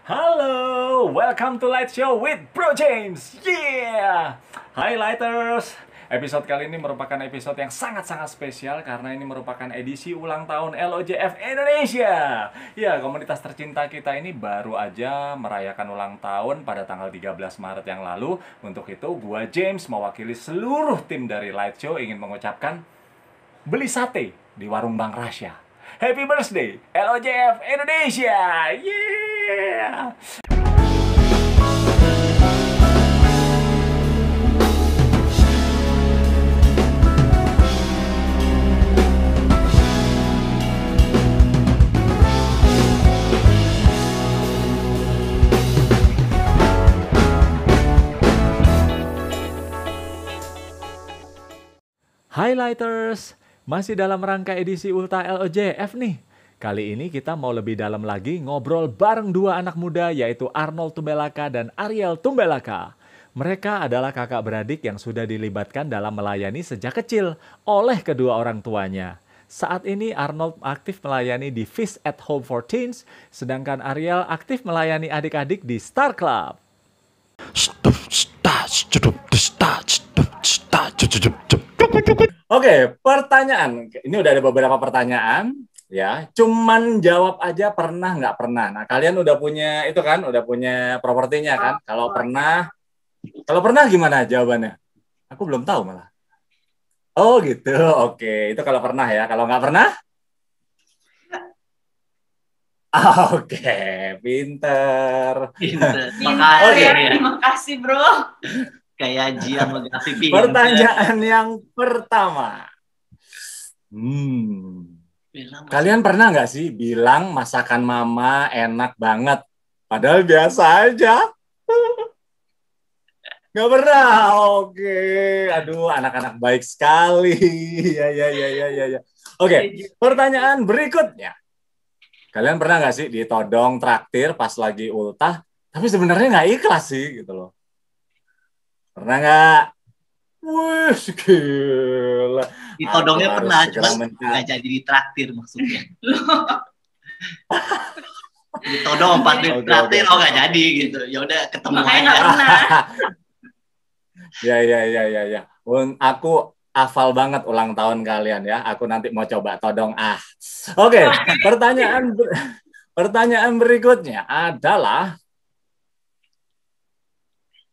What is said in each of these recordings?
Halo, welcome to Light Show with Bro James. Yeah. Hai Lighters. Episode kali ini merupakan episode yang sangat-sangat spesial karena ini merupakan edisi ulang tahun LOJF Indonesia. Ya, komunitas tercinta kita ini baru aja merayakan ulang tahun pada tanggal 13 Maret yang lalu. Untuk itu, gua James mewakili seluruh tim dari Light Show ingin mengucapkan beli sate di warung Bang Rasya. Happy birthday LOJF Indonesia. Yeah. Highlighters, masih dalam rangka edisi Ulta LOJF nih. Kali ini kita mau lebih dalam lagi ngobrol bareng dua anak muda yaitu Arnold Tumbelaka dan Ariel Tumbelaka. Mereka adalah kakak beradik yang sudah dilibatkan dalam melayani sejak kecil oleh kedua orang tuanya. Saat ini Arnold aktif melayani di Fish at Home for Teens, sedangkan Ariel aktif melayani adik-adik di Star Club. Oke, pertanyaan. Ini udah ada beberapa pertanyaan, ya. Cuman jawab aja pernah nggak pernah. Nah, kalian udah punya itu kan, udah punya propertinya kan? Kalau pernah gimana jawabannya? Aku belum tahu malah. Oh gitu, oke. Itu kalau pernah ya. Kalau nggak pernah? Oke, pinter. Makasih, Oke. terima kasih bro. Kayak Gia Megasi. Pertanyaan yang pertama. Kalian pernah nggak sih bilang masakan mama enak banget? Padahal biasa aja. Nggak pernah. Oke. Aduh, anak-anak baik sekali. Ya. Oke, pertanyaan berikutnya. Kalian pernah nggak sih ditodong traktir pas lagi ultah, tapi sebenarnya nggak ikhlas sih gitu loh. Pernah nggak? Wih, gila. Ditodongnya Aku pernah, harus cuma segera nggak jadi ditraktir maksudnya. Ditodong pas ditraktir, oh nggak jadi gitu. Ya udah ketemu Makanya aja. nggak pernah. Ya. Aku hafal banget ulang tahun kalian ya. Aku nanti mau coba todong. Oke, pertanyaan berikutnya adalah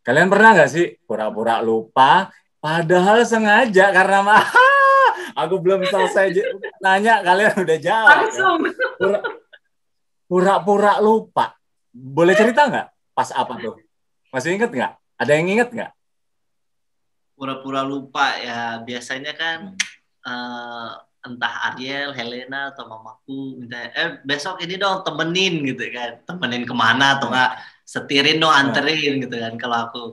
kalian pernah nggak sih pura-pura lupa padahal sengaja karena aku belum selesai nanya kalian udah jawab. Langsung. Ya? Pura-pura lupa. Boleh cerita nggak? Pas apa tuh? Masih inget nggak? Ada yang inget nggak? Pura-pura lupa ya biasanya kan entah Ariel, Helena atau mamaku minta besok ini dong temenin gitu kan, temenin kemana atau nggak setirin dong anterin gitu kan kalau aku.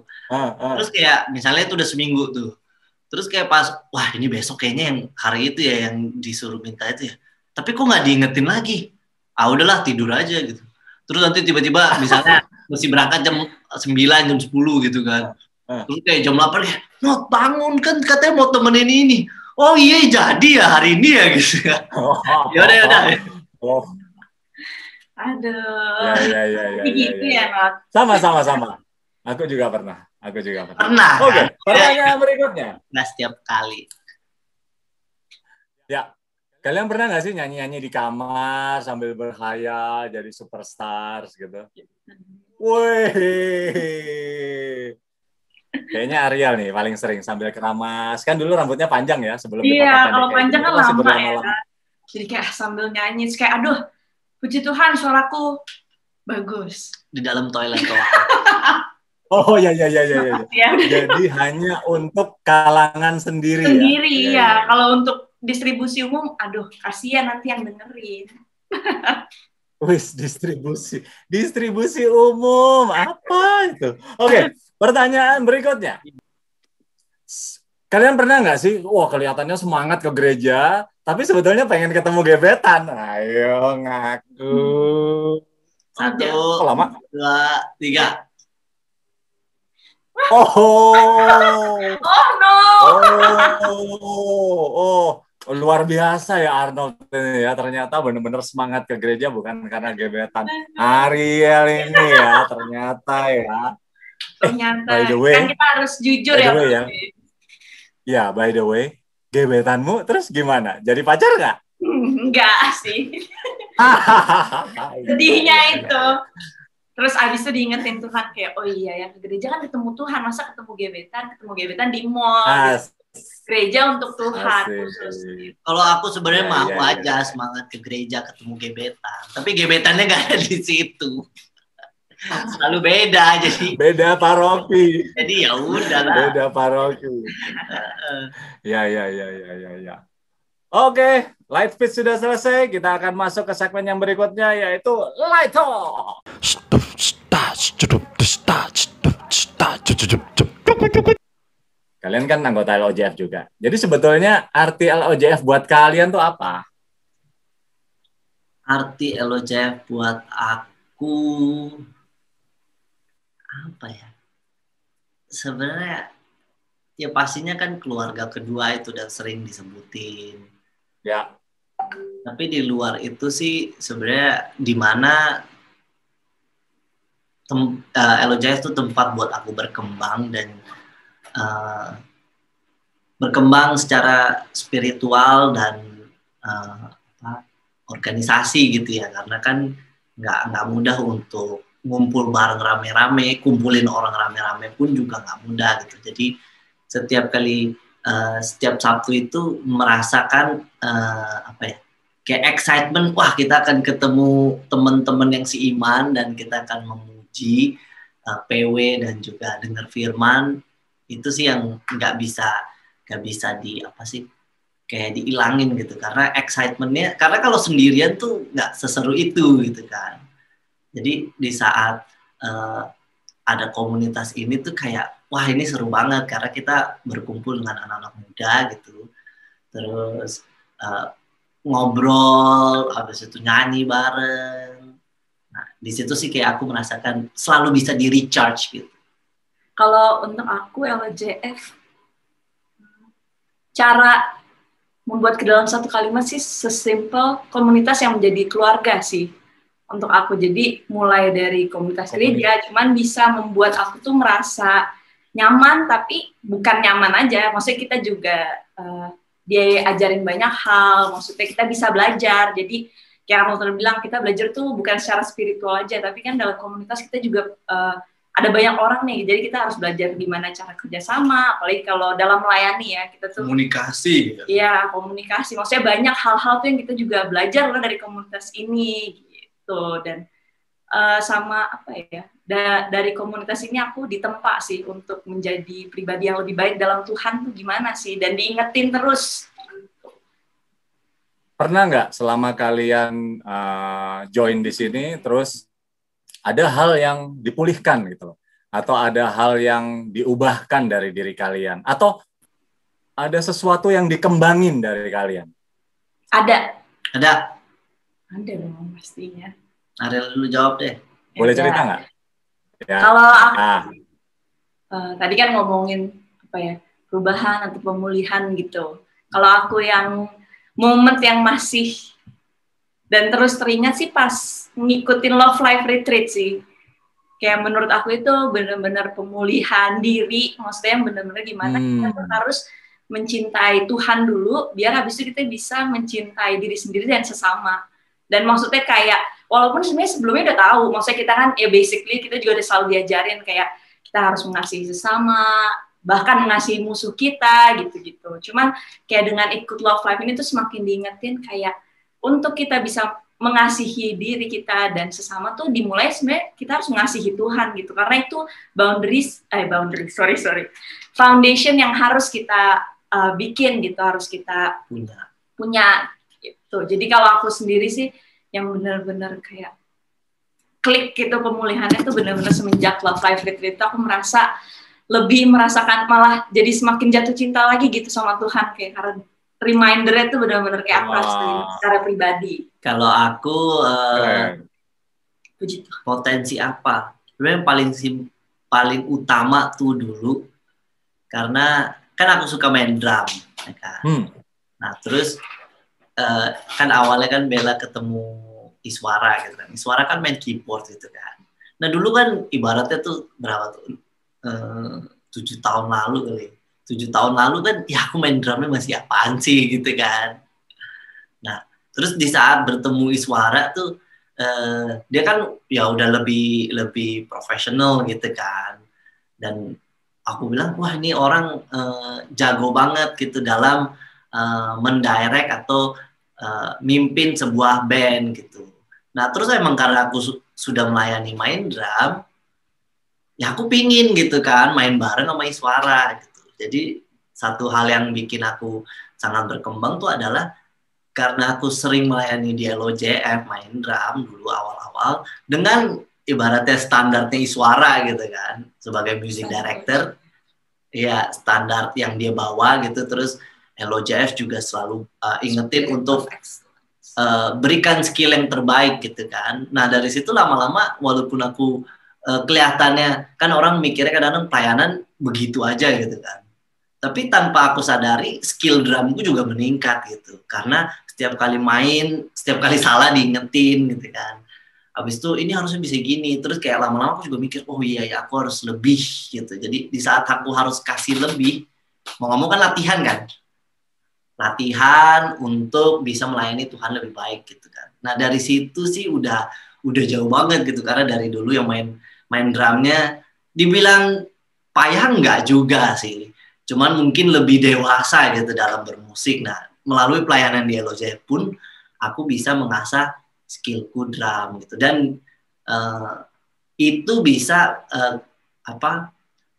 Terus kayak misalnya itu udah seminggu tuh, terus kayak pas wah ini besok kayaknya yang hari itu ya yang disuruh minta itu ya, tapi kok nggak diingetin lagi, udahlah tidur aja gitu. Terus nanti tiba-tiba misalnya mesti berangkat jam 9, jam 10 gitu kan. Terus kayak jam 8 kayak, no bangun kan katanya mau temenin ini. Oh iya jadi ya hari ini ya gitu ya. Yaudah. Aduh. Ya. Gitu ya, Not. Sama. Aku juga pernah. Pernah. Oke, pertanyaan berikutnya. Nah setiap kali. Ya, kalian pernah nggak sih nyanyi-nyanyi di kamar sambil berkhayal jadi superstars gitu? Wih. Kayaknya Ariel nih paling sering sambil keramas. Kan dulu rambutnya panjang ya sebelum dipotong. Iya, kalau panjang kan lama ya. Lama. Jadi kayak sambil nyanyi, terus kayak aduh, puji Tuhan suaraku bagus. Di dalam toilet doang. Oh ya. Ya. Jadi hanya untuk kalangan sendiri ya. Kalau untuk distribusi umum, aduh, kasihan nanti yang dengerin. Wis, distribusi umum apa itu? Oke, pertanyaan berikutnya. Kalian pernah nggak sih, wah kelihatannya semangat ke gereja, tapi sebetulnya pengen ketemu gebetan? Ayo ngaku. 1, lama? 2, 3. Oh no. Oh, Luar biasa ya Arnold ini ya, ternyata benar-benar semangat ke gereja bukan karena gebetan. Ariel ini ya, ternyata ya. Ternyata By the kan way, kita harus jujur by the ya, way Bro. ya, ya by the way, gebetanmu terus gimana? Jadi pacar nggak? Enggak sih. Iya, Sedihnya iya, iya, itu. iya. Terus abis itu diingetin Tuhan kayak, oh iya ya ke gereja kan ketemu Tuhan, masa ketemu gebetan di mall gitu. As, Gereja untuk Tuhan asik. khusus gitu. Kalau aku sebenarnya Iya, mau iya, iya, aja iya. semangat ke gereja ketemu gebetan, tapi gebetannya nggak ada di situ. Selalu beda Beda paroki. jadi ya udahlah. Beda paroki. Ya, ya, ya, ya, ya, ya. Oke, light speech sudah selesai. Kita akan masuk ke segmen yang berikutnya, yaitu Light Talk. Kalian kan anggota LOJF juga. Jadi sebetulnya arti LOJF buat kalian tuh apa? Arti LOJF buat aku apa ya? Sebenarnya ya pastinya kan keluarga kedua itu udah sering disebutin. Ya, Tapi di luar itu sih sebenarnya di mana LOJF itu tempat buat aku berkembang dan berkembang secara spiritual dan organisasi gitu ya, karena kan nggak mudah untuk ngumpul bareng rame-rame, kumpulin orang rame-rame pun juga nggak mudah gitu. Jadi setiap Sabtu itu merasakan apa ya, kayak excitement, wah kita akan ketemu teman-teman yang seiman dan kita akan memuji PW dan juga dengar firman. Itu sih yang nggak bisa di apa sih, kayak diilangin gitu, karena excitementnya, karena kalau sendirian tuh nggak seseru itu gitu kan. Jadi di saat ada komunitas ini tuh kayak wah ini seru banget karena kita berkumpul dengan anak-anak muda gitu, terus ngobrol, habis itu nyanyi bareng. Nah di situ sih kayak aku merasakan selalu bisa di recharge gitu. Kalau untuk aku LJF, cara membuat ke dalam satu kalimat sih sesimpel komunitas yang menjadi keluarga sih untuk aku. Jadi mulai dari komunitas gereja, cuman bisa membuat aku tuh merasa nyaman, tapi bukan nyaman aja. Maksudnya kita juga dia ajarin banyak hal, maksudnya kita bisa belajar. Jadi kayak kamu bilang, kita belajar tuh bukan secara spiritual aja, tapi kan dalam komunitas kita juga ada banyak orang nih, jadi kita harus belajar gimana cara kerjasama, apalagi kalau dalam melayani ya, kita tuh komunikasi. Iya, komunikasi. Maksudnya banyak hal-hal tuh yang kita juga belajar loh dari komunitas ini gitu. Dan sama apa ya, dari komunitas ini aku ditempa sih untuk menjadi pribadi yang lebih baik dalam Tuhan tuh gimana sih, dan diingetin terus. Pernah nggak selama kalian join di sini, terus ada hal yang dipulihkan gitu, atau ada hal yang diubahkan dari diri kalian, atau ada sesuatu yang dikembangin dari kalian? Ada Ada dong pastinya. Ariel dulu jawab deh. Boleh cerita nggak? Ya. Kalau aku tadi kan ngomongin apa ya, perubahan atau pemulihan gitu. Kalau aku yang momen yang masih dan terus teringat sih pas ngikutin Love Life Retreat sih. Kayak menurut aku itu benar-benar pemulihan diri, maksudnya benar-benar gimana kita harus mencintai Tuhan dulu, biar habis itu kita bisa mencintai diri sendiri dan sesama. Dan maksudnya kayak, walaupun sebenarnya sebelumnya udah tahu, maksudnya kita kan ya basically kita juga udah selalu diajarin kayak kita harus mengasihi sesama, bahkan mengasihi musuh kita gitu-gitu. Cuman kayak dengan ikut Love Life ini tuh semakin diingetin kayak untuk kita bisa mengasihi diri kita dan sesama tuh dimulai sebenarnya kita harus mengasihi Tuhan gitu, karena itu foundation yang harus kita bikin gitu, harus kita punya gitu. Jadi kalau aku sendiri sih yang benar-benar kayak klik gitu pemulihannya tuh benar-benar semenjak Love Life Retreat aku merasa lebih merasakan, malah jadi semakin jatuh cinta lagi gitu sama Tuhan, kayak karena remindernya tuh benar-benar kayak aku rasain secara pribadi. Kalau aku potensi apa? Sebenarnya yang paling utama tuh dulu, karena kan aku suka main drum, ya kan? Nah terus kan awalnya kan Bella ketemu Iswara gitu kan. Iswara kan main keyboard gitu kan. Nah dulu kan ibaratnya tuh berapa tuh? 7 tahun lalu kali. 7 tahun lalu kan ya aku main drumnya masih apaan sih gitu kan. Nah terus di saat bertemu Iswara tuh dia kan ya udah lebih profesional gitu kan. Dan aku bilang wah ini orang jago banget gitu dalam mendirect atau mimpin sebuah band gitu. Nah terus emang karena aku sudah melayani main drum, ya aku pingin gitu kan main bareng sama Iswara gitu. Jadi satu hal yang bikin aku sangat berkembang tuh adalah karena aku sering melayani di LOJF main drum dulu awal-awal dengan ibaratnya standarnya Iswara gitu kan sebagai music director. Ya standar yang dia bawa gitu, terus LOJF juga selalu ingetin untuk berikan skill yang terbaik gitu kan. Nah dari situ lama-lama walaupun aku kelihatannya kan orang mikirnya kadang-kadang pelayanan begitu aja gitu kan, tapi tanpa aku sadari skill drumku juga meningkat gitu karena setiap kali main, setiap kali salah diingetin gitu kan. Habis itu ini harusnya bisa gini, terus kayak lama-lama aku juga mikir oh iya ya aku harus lebih gitu. Jadi di saat aku harus kasih lebih, mau ngomong kan latihan untuk bisa melayani Tuhan lebih baik gitu kan. Nah dari situ sih udah jauh banget gitu karena dari dulu yang main drumnya dibilang payah enggak juga sih, cuman mungkin lebih dewasa gitu dalam bermusik. Nah melalui pelayanan di LOJ pun aku bisa mengasah skillku drum gitu dan itu bisa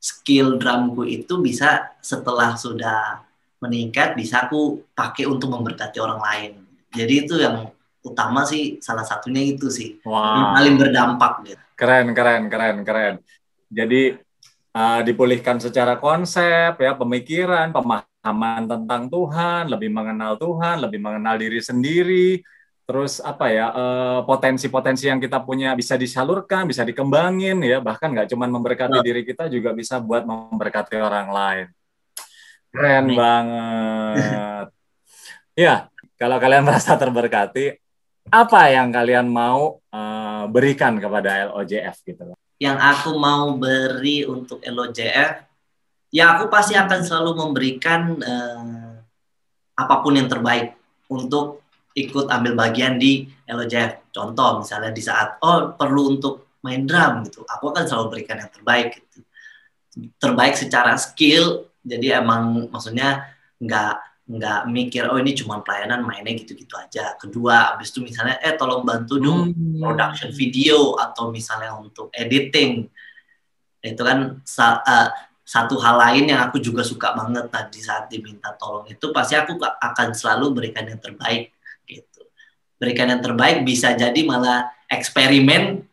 skill drumku itu bisa setelah sudah meningkat bisa aku pakai untuk memberkati orang lain. Jadi itu yang utama sih, salah satunya itu sih yang paling berdampak gitu. Keren. Jadi dipulihkan secara konsep ya, pemikiran, pemahaman tentang Tuhan, lebih mengenal Tuhan, lebih mengenal diri sendiri. Terus apa ya, potensi-potensi yang kita punya bisa disalurkan, bisa dikembangin ya, bahkan nggak cuma memberkati diri kita, juga bisa buat memberkati orang lain. Keren banget. Ya, kalau kalian merasa terberkati, apa yang kalian mau berikan kepada LOJF gitu? Yang aku mau beri untuk LOJF, ya aku pasti akan selalu memberikan apapun yang terbaik untuk ikut ambil bagian di LOJF. Contoh misalnya di saat perlu untuk main drum gitu, aku akan selalu berikan yang terbaik gitu. Terbaik secara skill, jadi emang maksudnya nggak mikir ini cuma pelayanan mainnya gitu-gitu aja. Kedua, abis itu misalnya tolong bantu dong production video atau misalnya untuk editing. Itu kan satu hal lain yang aku juga suka banget tadi saat diminta tolong itu pasti aku akan selalu berikan yang terbaik gitu. Berikan yang terbaik bisa jadi malah eksperimen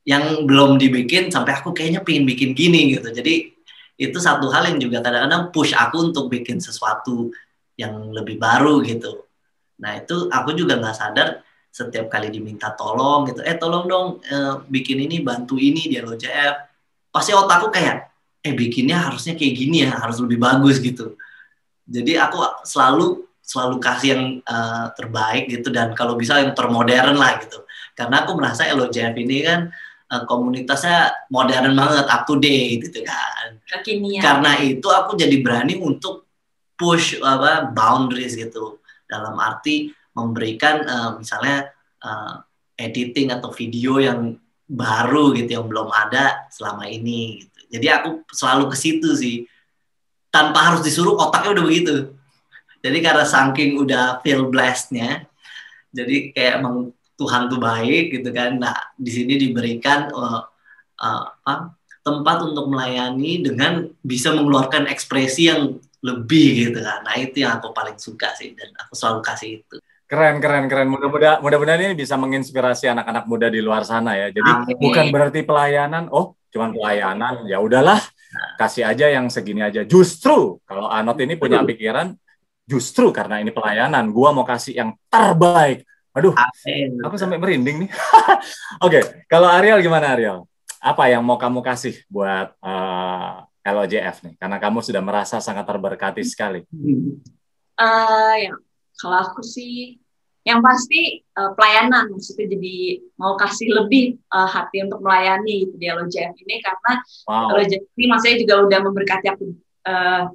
yang belum dibikin sampai aku kayaknya pengen bikin gini gitu. Jadi itu satu hal yang juga kadang-kadang push aku untuk bikin sesuatu yang lebih baru gitu. Nah itu aku juga nggak sadar setiap kali diminta tolong gitu, tolong dong bikin ini, bantu ini di LOJF, pasti otakku kayak bikinnya harusnya kayak gini ya, harus lebih bagus gitu. Jadi aku selalu kasih yang terbaik gitu, dan kalau bisa yang termodern lah gitu. Karena aku merasa LOJF ini kan komunitasnya modern banget, up to date gitu kan. Kekinian. Karena itu aku jadi berani untuk push boundaries gitu. Dalam arti memberikan misalnya editing atau video yang baru gitu yang belum ada selama ini gitu. Jadi aku selalu ke situ sih. Tanpa harus disuruh, otaknya udah begitu. Jadi karena saking udah feel blessed-nya, jadi kayak emang Tuhan tuh baik gitu kan. Nah, di sini diberikan tempat untuk melayani dengan bisa mengeluarkan ekspresi yang lebih gitu kan. Nah, itu yang aku paling suka sih, dan aku selalu kasih itu. Keren. Mudah-mudahan ini bisa menginspirasi anak-anak muda di luar sana ya. Jadi bukan berarti pelayanan, cuman pelayanan, ya udahlah, kasih aja yang segini aja. Justru kalau Anot ini punya pikiran, justru karena ini pelayanan, gua mau kasih yang terbaik. Aduh, aku sampai merinding nih. Oke, kalau Ariel gimana Ariel? Apa yang mau kamu kasih buat LOJF nih? Karena kamu sudah merasa sangat terberkati sekali. Ya, Kalau aku sih, yang pasti pelayanan, maksudnya jadi mau kasih lebih hati untuk melayani gitu di LOJF ini, karena Wow. LOJF ini maksudnya juga udah memberkati aku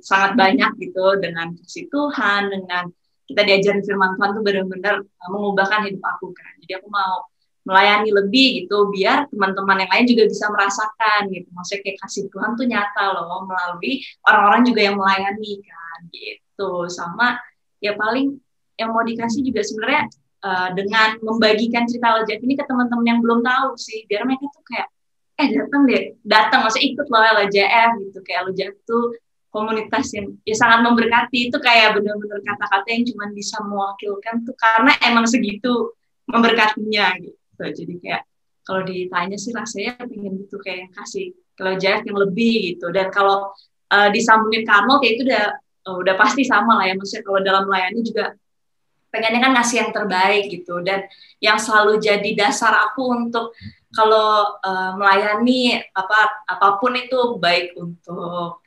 sangat banyak gitu, dengan kasih Tuhan, dengan kita diajarin firman Tuhan tuh benar-benar mengubahkan hidup aku kan. Jadi aku mau melayani lebih gitu, biar teman-teman yang lain juga bisa merasakan gitu. Maksudnya kayak kasih Tuhan tuh nyata loh, melalui orang-orang juga yang melayani kan gitu. Sama ya paling yang mau dikasih juga sebenarnya dengan membagikan cerita LOJF ini ke teman-teman yang belum tahu sih, biar mereka tuh kayak datang maksudnya ikut loh LOJF gitu. Kayak LOJF tuh komunitas yang ya sangat memberkati, itu kayak benar-benar kata-kata yang cuma bisa mewakilkan tuh karena emang segitu memberkatinya gitu. Jadi kayak kalau ditanya sih rasanya pengen gitu, kayak kasih LOJF yang lebih gitu. Dan kalau disambungin Karmel kayak itu udah pasti sama lah ya, maksudnya kalau dalam melayani juga pengennya kan ngasih yang terbaik gitu. Dan yang selalu jadi dasar aku untuk kalau melayani apapun itu, baik untuk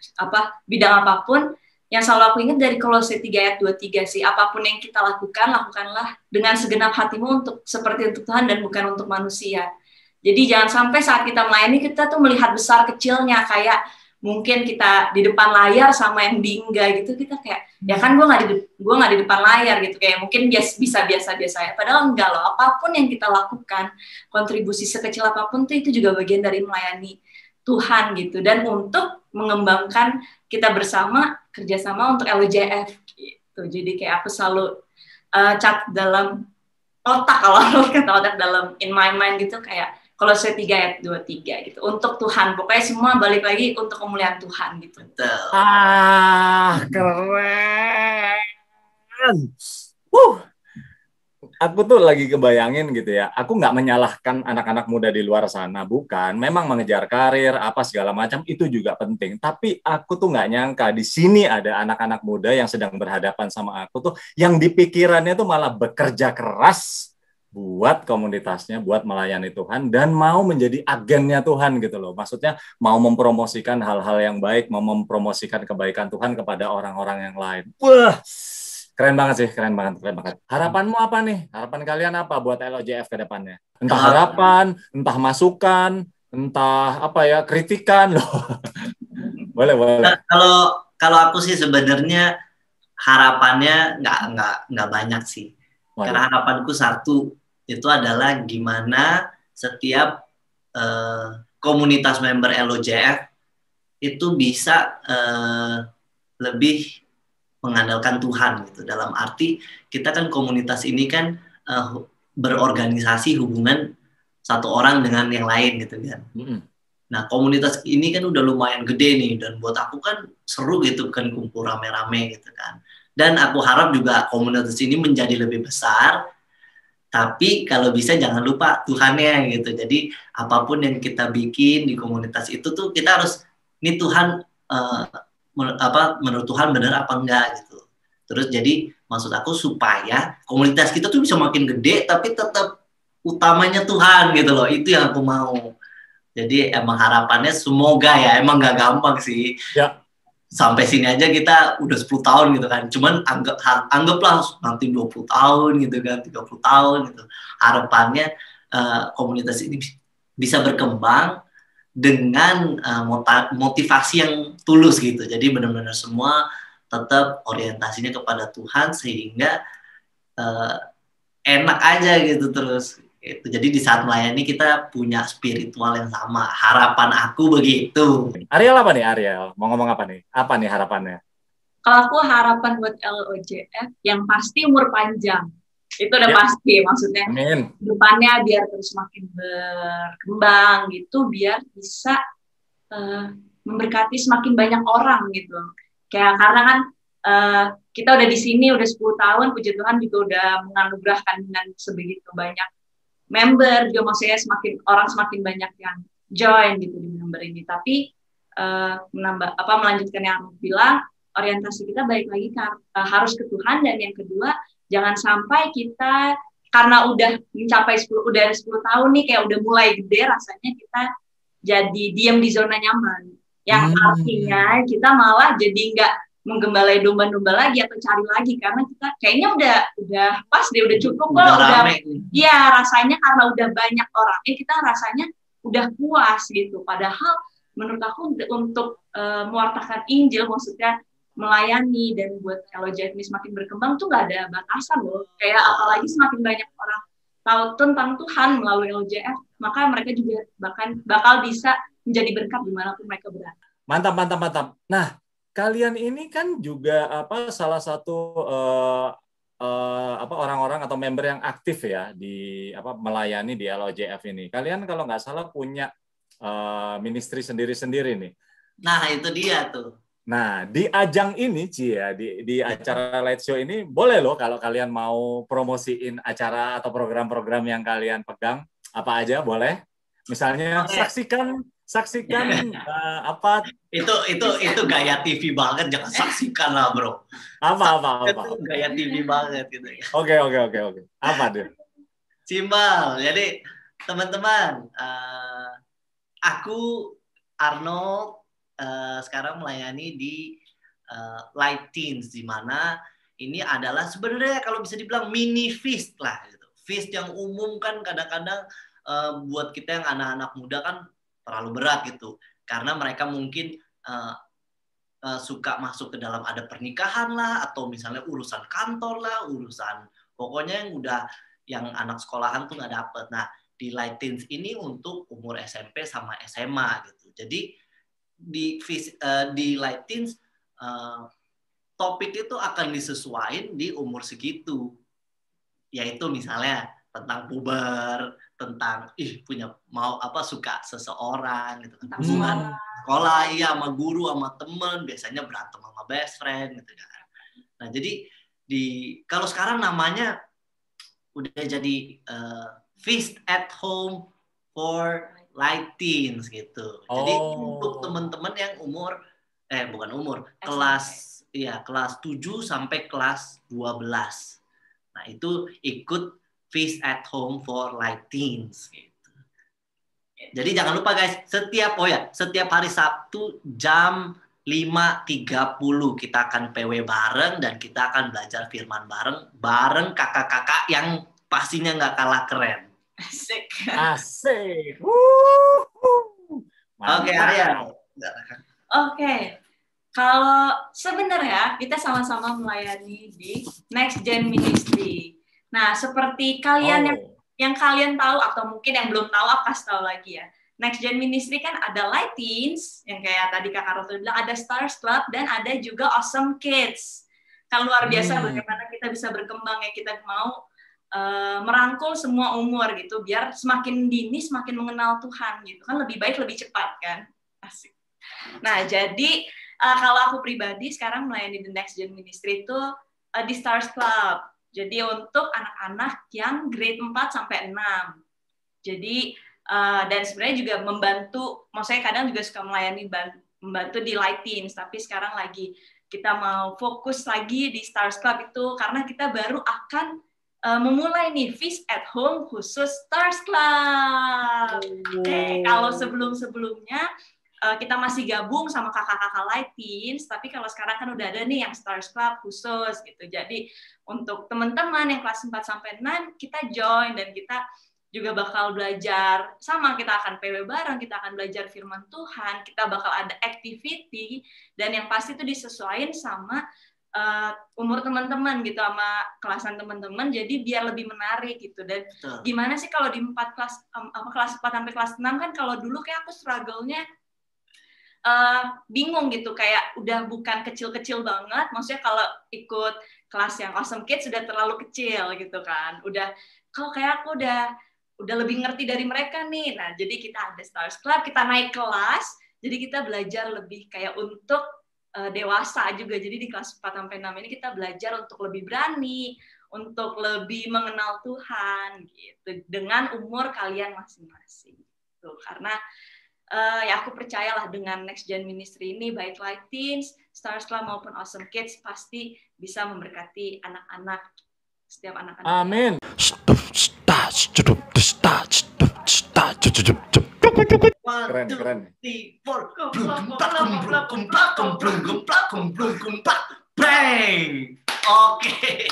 bidang apapun, yang selalu aku ingat dari Kolose 3 ayat 23 sih, apapun yang kita lakukan, lakukanlah dengan segenap hatimu seperti untuk Tuhan dan bukan untuk manusia. Jadi jangan sampai saat kita melayani kita tuh melihat besar kecilnya, kayak mungkin kita di depan layar sama yang di enggak gitu, kita kayak ya kan gue nggak di depan layar gitu, kayak mungkin bisa biasa-biasa ya, padahal enggak loh. Apapun yang kita lakukan, kontribusi sekecil apapun tuh itu juga bagian dari melayani Tuhan gitu, dan untuk mengembangkan kita bersama, kerjasama untuk LOJF gitu. Jadi kayak aku selalu cat dalam otak, kalau kata otak, dalam in my mind gitu, kayak Kolose 3 ayat 23 gitu. Untuk Tuhan, pokoknya semua balik lagi untuk kemuliaan Tuhan gitu. Betul. Keren. Aku tuh lagi kebayangin gitu ya. Aku nggak menyalahkan anak-anak muda di luar sana, bukan. Memang mengejar karir apa segala macam itu juga penting. Tapi aku tuh nggak nyangka di sini ada anak-anak muda yang sedang berhadapan sama aku tuh, yang di pikirannya tuh malah bekerja keras buat komunitasnya, buat melayani Tuhan, dan mau menjadi agennya Tuhan gitu loh. Maksudnya mau mempromosikan hal-hal yang baik, mau mempromosikan kebaikan Tuhan kepada orang-orang yang lain. Wah, keren banget sih, keren banget. Harapanmu apa nih? Harapan kalian apa buat LOJF ke depannya? Entah harapan, entah masukan, entah apa ya, kritikan loh. Boleh. Nah, kalau aku sih sebenarnya harapannya nggak banyak sih. Waduh. Karena harapanku satu, itu adalah gimana setiap komunitas member LOJF itu bisa lebih mengandalkan Tuhan gitu. Dalam arti kita kan komunitas ini kan berorganisasi hubungan satu orang dengan yang lain gitu kan. Nah, komunitas ini kan udah lumayan gede nih, dan buat aku kan seru gitu kan, kumpul rame-rame gitu kan. Dan aku harap juga komunitas ini menjadi lebih besar, tapi kalau bisa jangan lupa Tuhannya gitu. Jadi apapun yang kita bikin di komunitas itu tuh kita harus, ini Tuhan menurut Tuhan benar apa enggak gitu. Terus jadi maksud aku supaya komunitas kita tuh bisa makin gede tapi tetap utamanya Tuhan gitu loh. Itu yang aku mau. Jadi emang harapannya semoga ya, emang nggak gampang sih. Ya. Sampai sini aja kita udah 10 tahun gitu kan. Cuman anggaplah nanti 20 tahun gitu kan, 30 tahun gitu. Harapannya komunitas ini bisa berkembang dengan motivasi yang tulus gitu. Jadi benar-benar semua tetap orientasinya kepada Tuhan, sehingga enak aja gitu terus. Jadi di saat melayani kita punya spiritual yang sama. Harapan aku begitu. Ariel apa nih, Ariel? Mau ngomong apa nih? Apa nih harapannya? Kalau aku harapan buat LOJF yang pasti umur panjang. Itu udah pasti, maksudnya. Amin. Depannya biar terus makin berkembang gitu, biar bisa memberkati semakin banyak orang gitu. Kayak karena kan kita udah di sini udah 10 tahun, puji Tuhan juga udah menganugerahkan dengan sebegitu banyak member, juga maksudnya semakin banyak yang join gitu di member ini. Tapi melanjutkan yang aku bilang, orientasi kita balik lagi harus ke Tuhan. Dan yang kedua, jangan sampai kita karena udah mencapai 10 tahun nih, kayak udah mulai gede, rasanya kita jadi diam di zona nyaman. Yang artinya kita malah jadi menggembalai domba-domba lagi atau cari lagi, karena kita kayaknya udah pas deh, udah cukup kok, Udah udah rame nih. ya rasanya karena udah banyak orangnya kita rasanya udah puas gitu. Padahal menurut aku untuk mewartakan Injil, maksudnya melayani dan buat kalau ini semakin berkembang tuh nggak ada batasan loh. Kayak apalagi semakin banyak orang tahu tentang Tuhan melalui LJF, maka mereka juga bakal bisa menjadi berkat dimanapun mereka berada. Mantap, mantap, mantap. Nah, kalian ini kan juga salah satu orang-orang atau member yang aktif ya di melayani di LOJF ini. Kalian kalau nggak salah punya ministry sendiri-sendiri nih. Nah, itu dia tuh. Nah, di ajang ini, Cia, di acara Light Show ini, boleh loh kalau kalian mau promosiin acara atau program-program yang kalian pegang, apa aja boleh. Misalnya saksikan apa itu gaya TV banget, jangan saksikan lah bro. Apa itu gaya TV banget gitu ya. Oke apa deh? Simpel. Jadi teman-teman, aku Arnold sekarang melayani di Light Teens, di mana ini adalah sebenarnya kalau bisa dibilang mini feast lah gitu. Feast yang umum kan kadang-kadang buat kita yang anak-anak muda kan terlalu berat gitu, karena mereka mungkin suka masuk ke dalam ada pernikahan lah, atau misalnya urusan kantor lah, urusan pokoknya yang anak sekolahan tuh nggak dapet. Nah, di Light Teens ini untuk umur SMP sama SMA gitu. Jadi di Light Teens topik itu akan disesuaikan di umur segitu, yaitu misalnya tentang puber, tentang suka seseorang gitu, tentang sekolah, iya, sama guru, sama temen, biasanya berantem sama best friend gitu kan. Nah, jadi kalau sekarang namanya udah jadi Feast at Home for Light Teens gitu. Jadi untuk teman-teman yang kelas 7 sampai kelas 12. Nah, itu ikut Feast at Home for Light Teens gitu. Jadi jangan lupa guys, setiap hari Sabtu jam 5.30 kita akan PW bareng dan kita akan belajar firman bareng kakak-kakak yang pastinya nggak kalah keren. Asik. Oke, Arya. Oke. Kalau sebenarnya kita sama-sama melayani di Next Gen Ministry. Nah, seperti kalian yang kalian tahu atau mungkin yang belum tahu, aku kasih tahu lagi ya. Next Gen Ministry kan ada Light Teens, yang kayak tadi Kakak Roto bilang, ada Stars Club, dan ada juga Awesome Kids. Kan luar biasa bagaimana kita bisa berkembang ya, kita mau merangkul semua umur gitu, biar semakin dini semakin mengenal Tuhan gitu kan, lebih baik lebih cepat kan. Asik. Nah, jadi kalau aku pribadi sekarang melayani The Next Gen Ministry itu di Stars Club. Jadi untuk anak-anak yang grade 4 sampai 6. Jadi dan sebenarnya juga membantu, maksudnya kadang juga suka melayani membantu di Light Teens, tapi sekarang lagi kita mau fokus lagi di Stars Club itu karena kita baru akan memulai nih Feast at Home khusus Stars Club. Kalau sebelum-sebelumnya kita masih gabung sama kakak-kakak Light Teens, tapi kalau sekarang kan udah ada nih yang Stars Club khusus gitu. Jadi untuk teman-teman yang kelas 4 sampai 6 kita join dan kita juga bakal belajar sama, kita akan PW bareng, kita akan belajar firman Tuhan, kita bakal ada activity, dan yang pasti itu disesuaikan sama umur teman-teman gitu, sama kelasan teman-teman, jadi biar lebih menarik gitu. Dan gimana sih kalau di kelas 4 sampai kelas 6 kan, kalau dulu kayak aku struggle-nya bingung gitu, kayak udah bukan kecil-kecil banget, maksudnya kalau ikut kelas yang Awesome Kids sudah terlalu kecil gitu kan, udah kalau kayak aku udah lebih ngerti dari mereka nih. Nah, jadi kita ada Stars Club, kita naik kelas, jadi kita belajar lebih kayak untuk dewasa juga. Jadi di kelas 4 sampai 6 ini kita belajar untuk lebih berani, untuk lebih mengenal Tuhan gitu, dengan umur kalian masing-masing. Gitu. Karena ya aku percayalah dengan Next Gen Ministry ini, baik Light Teens, Stars Club maupun Awesome Kids pasti bisa memberkati anak-anak, setiap anak-anak. Amin. Keren, keren. Bang. Oke.